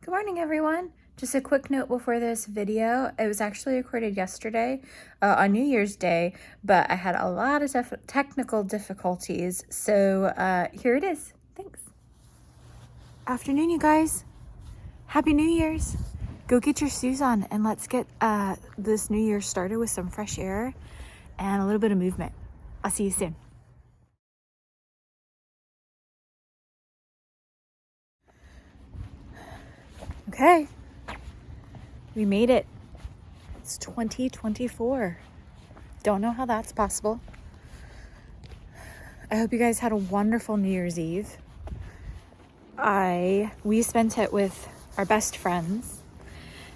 Good morning, everyone. Just a quick note before this video. It was actually recorded yesterday on New Year's Day, but I had a lot of technical difficulties, so here it is. Thanks. Afternoon, you guys. Happy New Year's. Go get your shoes on and let's get this new year started with some fresh air and a little bit of movement. I'll see you soon. Okay, we made it. It's 2024. Don't know how that's possible. I hope you guys had a wonderful New Year's Eve. We spent it with our best friends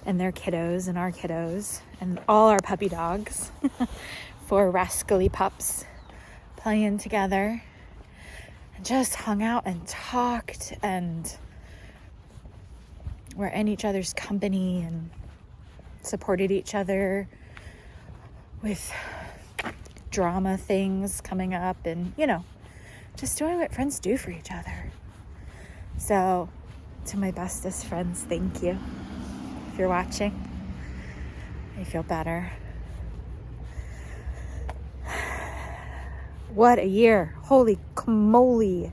and their kiddos and our kiddos and all our puppy dogs. 4 rascally pups playing together and just hung out and talked and were in each other's company and supported each other with drama things coming up and, just doing what friends do for each other. So, to my bestest friends, thank you. If you're watching, I feel better. What a year. Holy moly.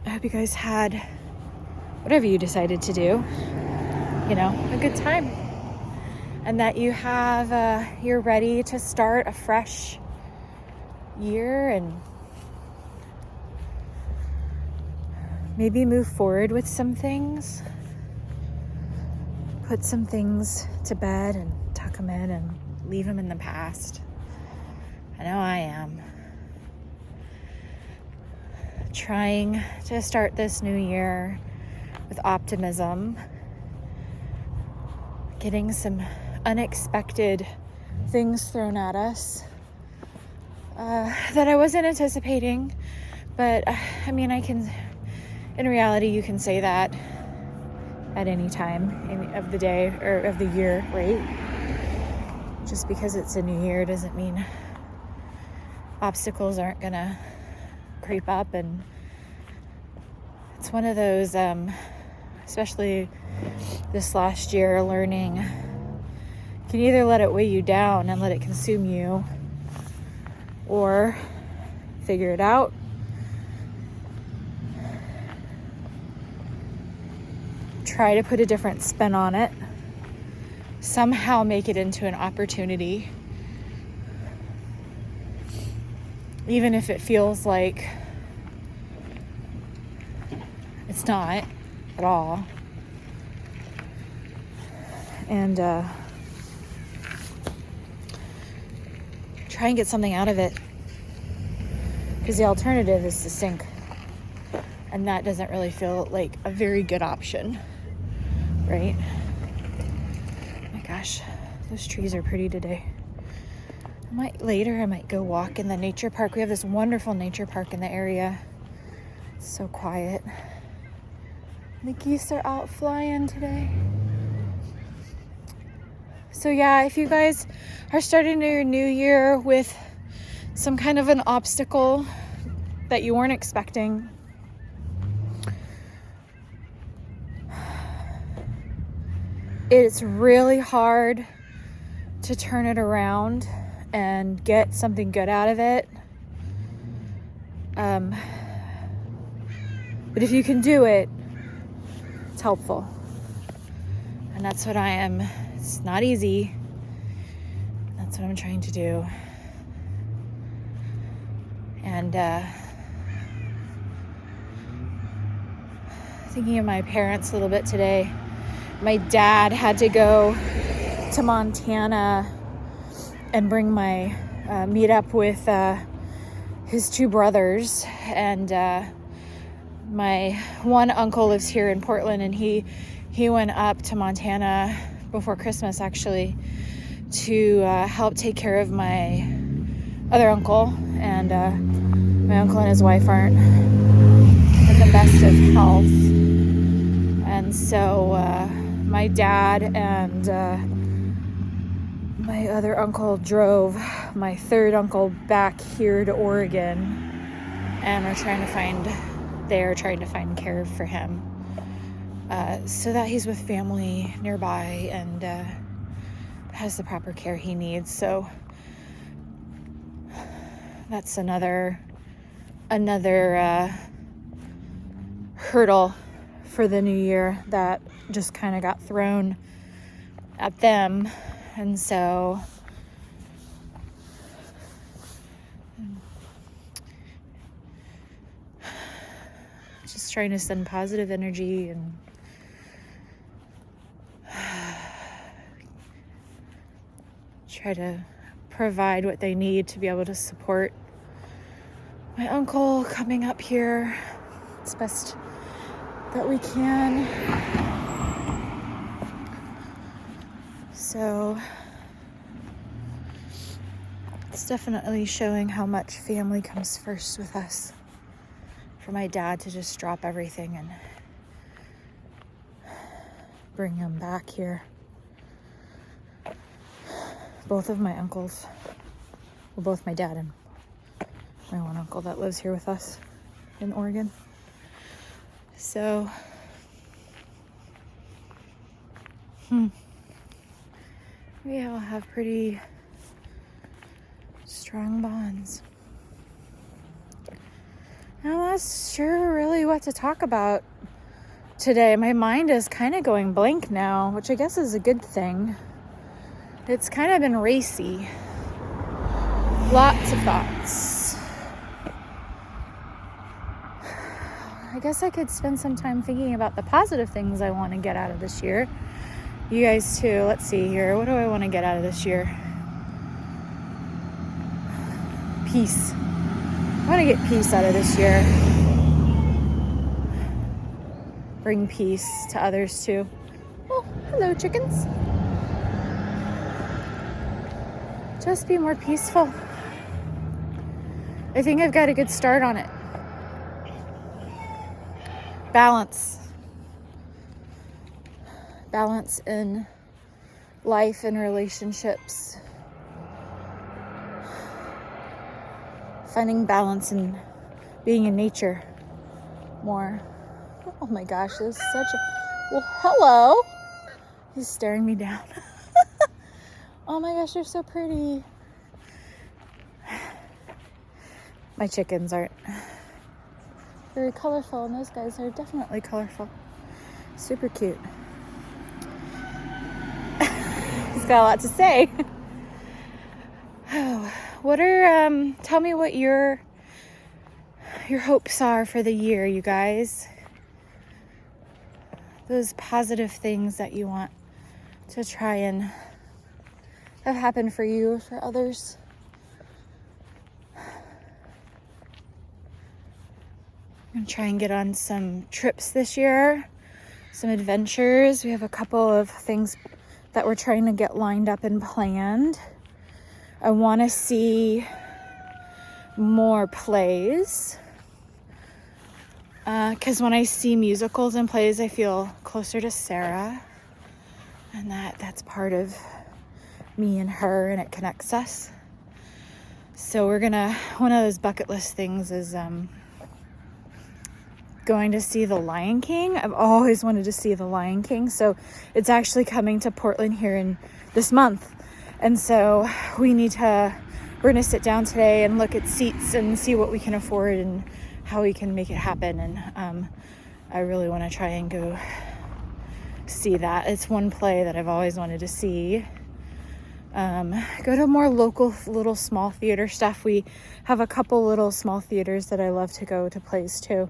I hope you guys had whatever you decided to do, a good time. And that you're ready to start a fresh year and maybe move forward with some things. Put some things to bed and tuck them in and leave them in the past. I know I am. Trying to start this new year with optimism, getting some unexpected things thrown at us that I wasn't anticipating, but in reality, you can say that at any time of the day or of the year, right? Just because it's a new year doesn't mean obstacles aren't gonna creep up. And it's one of those, especially this last year, learning you can either let it weigh you down and let it consume you, or figure it out, try to put a different spin on it, somehow make it into an opportunity, even if it feels like it's not at all. And try and get something out of it, because the alternative is to sink, and that doesn't really feel like a very good option, right? Oh my gosh, those trees are pretty today. I might go walk in the nature park. We have this wonderful nature park in the area. It's so quiet. The geese are out flying today. So yeah, if you guys are starting your new year with some kind of an obstacle that you weren't expecting, it's really hard to turn it around and get something good out of it. But if you can do it, it's helpful. And that's what I am. It's not easy. That's what I'm trying to do. And thinking of my parents a little bit today. My dad had to go to Montana and bring my meet up with his 2 brothers, and my one uncle lives here in Portland, and he went up to Montana before Christmas actually to help take care of my other uncle, and my uncle and his wife aren't in the best of health, and so my dad and my other uncle drove my 3rd uncle back here to Oregon and are trying to find there trying to find care for him, so that he's with family nearby and has the proper care he needs. So that's another hurdle for the new year that just kind of got thrown at them. And so just trying to send positive energy and try to provide what they need to be able to support my uncle coming up here as best that we can. So it's definitely showing how much family comes first with us. For my dad to just drop everything and bring him back here. Both of my uncles, well, both my dad and my one uncle that lives here with us in Oregon. So, we all have pretty strong bonds. I'm not sure really what to talk about today. My mind is kind of going blank now, which I guess is a good thing. It's kind of been racy. Lots of thoughts. I guess I could spend some time thinking about the positive things I want to get out of this year. You guys too. Let's see here. What do I want to get out of this year? Peace. I want to get peace out of this year. Bring peace to others too. Oh, hello, chickens. Just be more peaceful. I think I've got a good start on it. Balance. Balance in life and relationships. Finding balance in being in nature more. Oh my gosh, this is such a... Well, hello. He's staring me down. Oh my gosh, they're so pretty. My chickens aren't very colorful, and those guys are definitely colorful. Super cute. He's got a lot to say. Oh, what are, tell me what your hopes are for the year, you guys. Those positive things that you want to try and have happen for you or for others. I'm going to try and get on some trips this year, some adventures. We have a couple of things that we're trying to get lined up and planned. I want to see more plays. Because when I see musicals and plays, I feel closer to Sarah. And that's part of me and her, and it connects us. So we're gonna, one of those bucket list things is going to see The Lion King. I've always wanted to see The Lion King, so it's actually coming to Portland here in this month. And so we're gonna sit down today and look at seats and see what we can afford and how we can make it happen. And I really want to try and go see that. It's one play that I've always wanted to see. Go to more local little small theater stuff. We have a couple little small theaters that I love to go to plays too.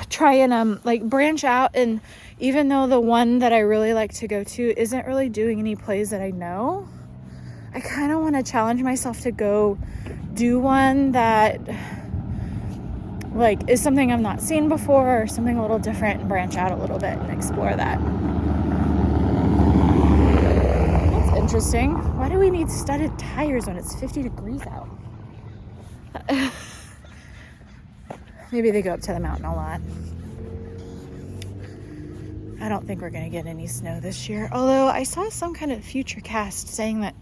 Try and like branch out, and even though the one that I really like to go to isn't really doing any plays that I know, I kind of want to challenge myself to go do one that like is something I've not seen before, or something a little different, and branch out a little bit and explore that. That's interesting. Why do we need studded tires when it's 50 degrees out? Maybe they go up to the mountain a lot. I don't think we're going to get any snow this year. Although I saw some kind of future cast saying that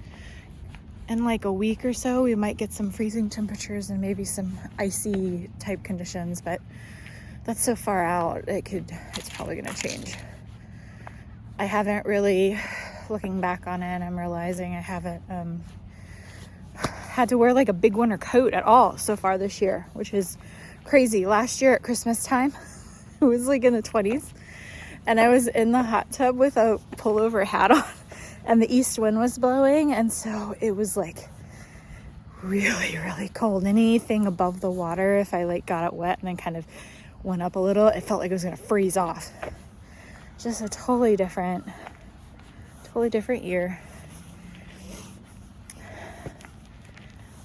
in like a week or so, we might get some freezing temperatures and maybe some icy type conditions, but that's so far out, it's probably gonna change. I haven't really, looking back on it, I'm realizing I haven't had to wear like a big winter coat at all so far this year, which is crazy. Last year at Christmas time, it was like in the 20s, and I was in the hot tub with a pullover hat on, and the east wind was blowing, and so it was like really, really cold. Anything above the water, if I like got it wet and then kind of went up a little, it felt like it was gonna freeze off. Just a totally different year.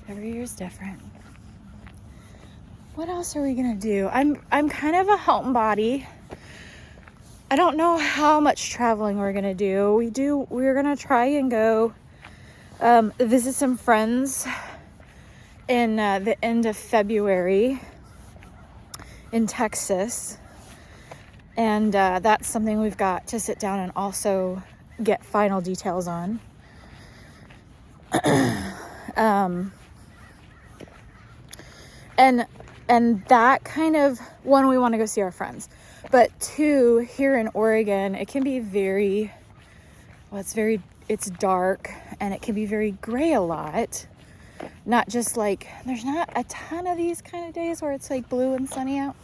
Every year's different. What else are we gonna do? I'm kind of a homebody. I don't know how much traveling we're gonna do. We're gonna try and go visit some friends in the end of February in Texas, and that's something we've got to sit down and also get final details on. And that kind of, one, we want to go see our friends, but two, here in Oregon, it can be it's dark, and it can be very gray a lot. Not just like, there's not a ton of these kind of days where it's like blue and sunny out.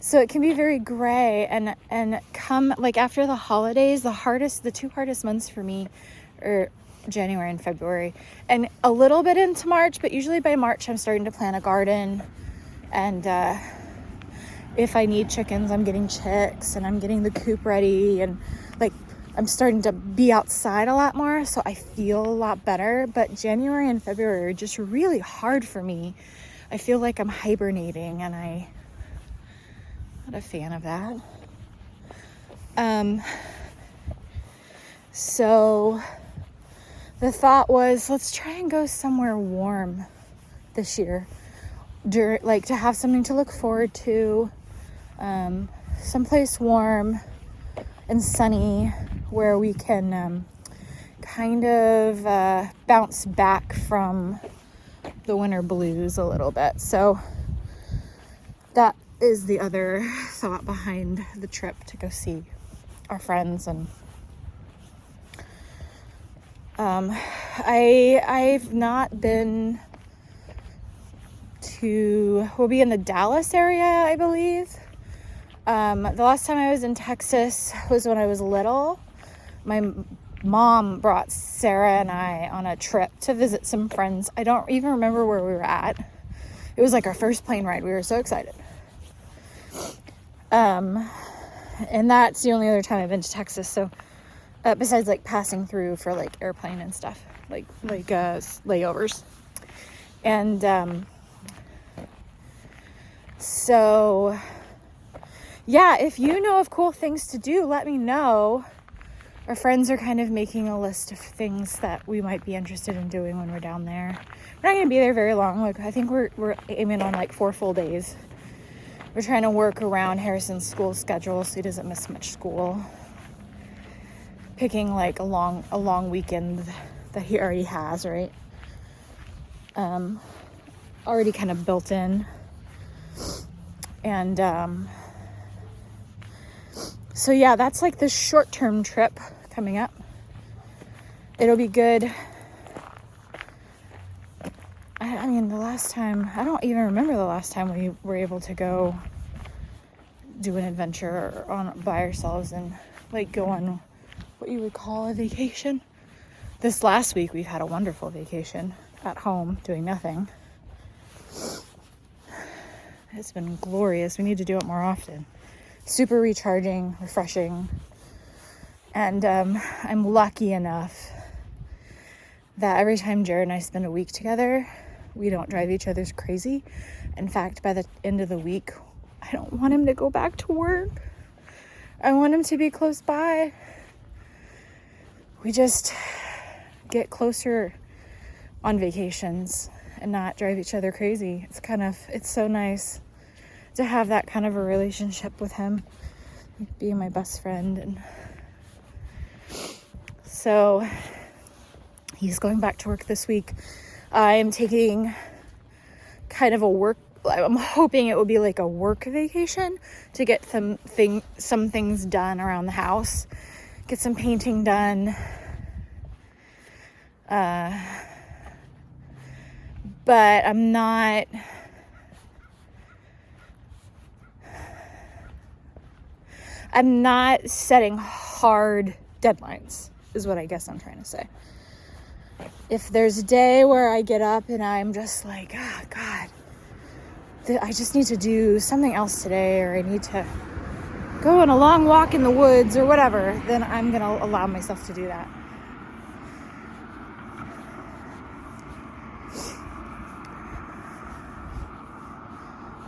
So it can be very gray, and come like after the holidays, the two hardest months for me are January and February, and a little bit into March, but usually by March I'm starting to plant a garden, and if I need chickens, I'm getting chicks, and I'm getting the coop ready, and like I'm starting to be outside a lot more, so I feel a lot better. But January and February are just really hard for me. I feel like I'm hibernating, and I'm not a fan of that. So the thought was, let's try and go somewhere warm this year, like to have something to look forward to, someplace warm and sunny where we can kind of bounce back from the winter blues a little bit. So that is the other thought behind the trip, to go see our friends. And I've not been we'll be in the Dallas area, I believe. The last time I was in Texas was when I was little. My mom brought Sarah and I on a trip to visit some friends. I don't even remember where we were at. It was like our first plane ride. We were so excited. And that's the only other time I've been to Texas. So, besides like passing through for like airplane and stuff, like layovers. And, so yeah, if you know of cool things to do, let me know. Our friends are kind of making a list of things that we might be interested in doing when we're down there. We're not going to be there very long. Like, I think we're aiming on like 4 full days. We're trying to work around Harrison's school schedule so he doesn't miss much school. Picking like a long weekend that he already has, right? Already kind of built in. And so yeah, that's like the short-term trip coming up. It'll be good. I mean, the last time, I don't even remember the last time we were able to go do an adventure by ourselves and like go on what you would call a vacation. This last week we've had a wonderful vacation at home doing nothing. It's been glorious. We need to do it more often. Super recharging, refreshing. And I'm lucky enough that every time Jared and I spend a week together, we don't drive each other's crazy. In fact, by the end of the week, I don't want him to go back to work. I want him to be close by. We just get closer on vacations and not drive each other crazy. It's so nice to have that kind of a relationship with him, being my best friend. And So he's going back to work this week. I'm taking kind of I'm hoping it will be like a work vacation to get some things done around the house, get some painting done. But I'm not setting hard deadlines, is what I guess I'm trying to say. If there's a day where I get up and I'm just like, oh God, I just need to do something else today, or I need to go on a long walk in the woods or whatever, then I'm going to allow myself to do that.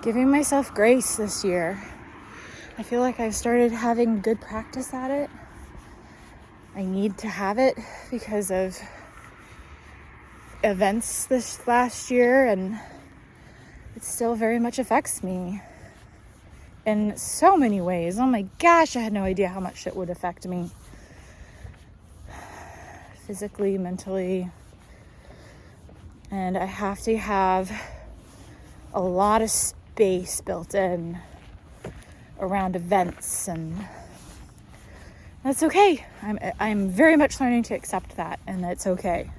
Giving myself grace this year. I feel like I've started having good practice at it. I need to have it because of events this last year, and it still very much affects me in so many ways. Oh my gosh, I had no idea how much it would affect me. Physically, mentally. And I have to have a lot of space built in around events, and that's okay. I'm very much learning to accept that, and it's okay.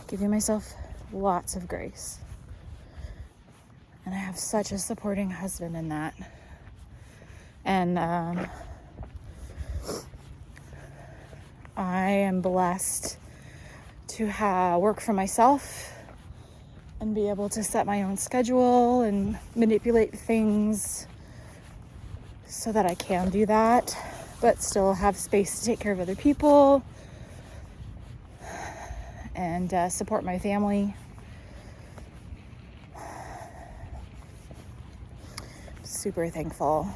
Giving myself lots of grace. And I have such a supporting husband in that. And I am blessed to work for myself and be able to set my own schedule and manipulate things so that I can do that, but still have space to take care of other people and support my family. Super thankful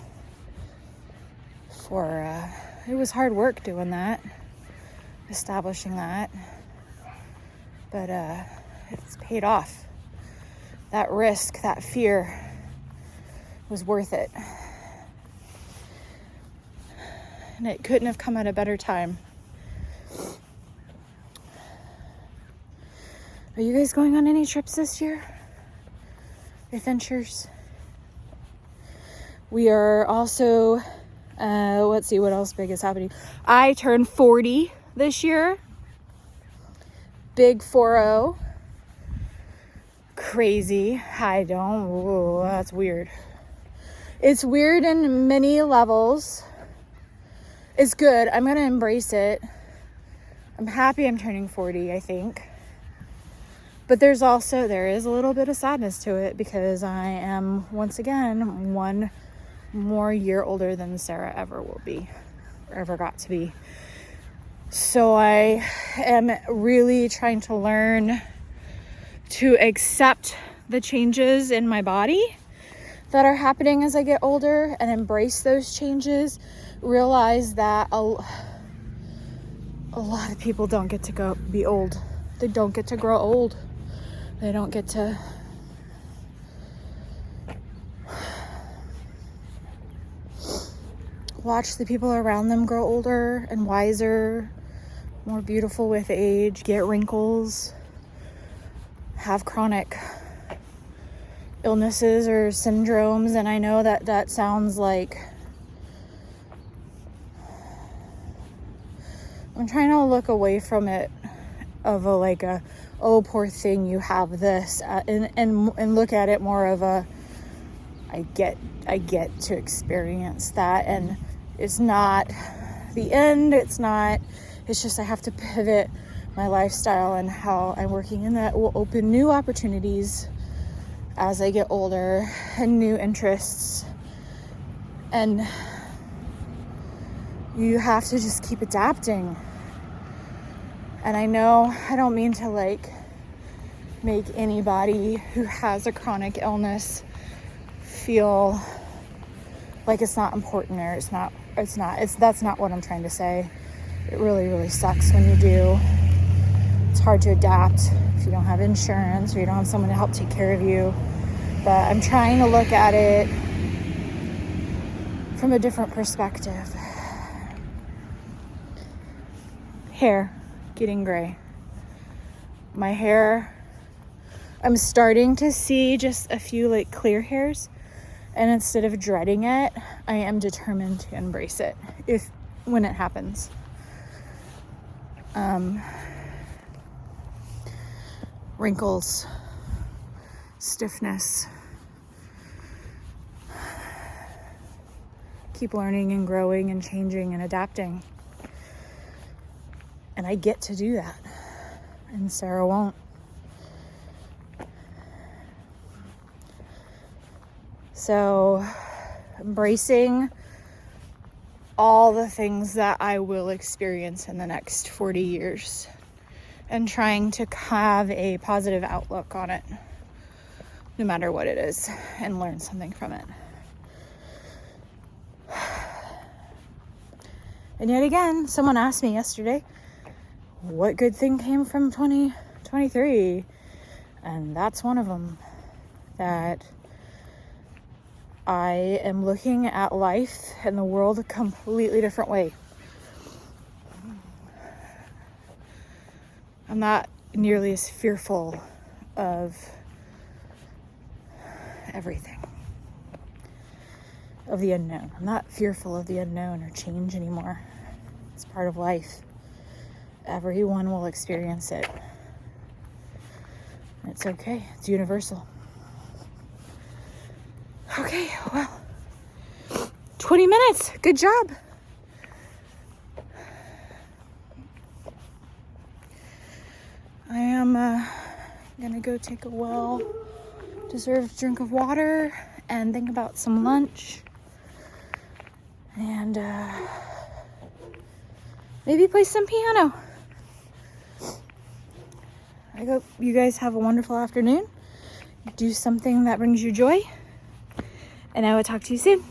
for it was hard work doing that, establishing that, but it's paid off. That risk, that fear was worth it, and it couldn't have come at a better time. Are you guys going on any trips this year? Adventures? We are also, let's see what else big is happening. I turned 40 this year. Big 40. Crazy. Whoa, that's weird. It's weird in many levels. It's good. I'm going to embrace it. I'm happy I'm turning 40, I think. But there is a little bit of sadness to it because I am, once again, one more year older than Sarah ever will be, or ever got to be. So I am really trying to learn to accept the changes in my body that are happening as I get older and embrace those changes. Realize that a lot of people don't get to be old. They don't get to grow old. They don't get to watch the people around them grow older and wiser, more beautiful with age, get wrinkles, have chronic illnesses or syndromes. And I know that sounds like I'm trying to look away from it of oh, poor thing, you have this, and look at it more of a, I get to experience that, and it's not the end. It's just I have to pivot my lifestyle and how I'm working, and that will open new opportunities as I get older and new interests. And you have to just keep adapting. And I know I don't mean to make anybody who has a chronic illness feel like it's not important, or that's not what I'm trying to say. It really, really sucks when you do. It's hard to adapt if you don't have insurance or you don't have someone to help take care of you. But I'm trying to look at it from a different perspective. hair getting gray. My hair, I'm starting to see just a few like clear hairs, and instead of dreading it, I am determined to embrace it when it happens. Wrinkles, stiffness. Keep learning and growing and changing and adapting. And I get to do that. And Sarah won't. So, embracing all the things that I will experience in the next 40 years. And trying to have a positive outlook on it, no matter what it is, and learn something from it. And yet again, someone asked me yesterday, what good thing came from 2023? And that's one of them. That I am looking at life and the world a completely different way. I'm not nearly as fearful of everything, of the unknown. I'm not fearful of the unknown or change anymore. It's part of life. Everyone will experience it. It's okay. It's universal. Okay, well, 20 minutes. Good job. I am gonna go take a well-deserved drink of water and think about some lunch. And maybe play some piano. I hope you guys have a wonderful afternoon. Do something that brings you joy. And I will talk to you soon.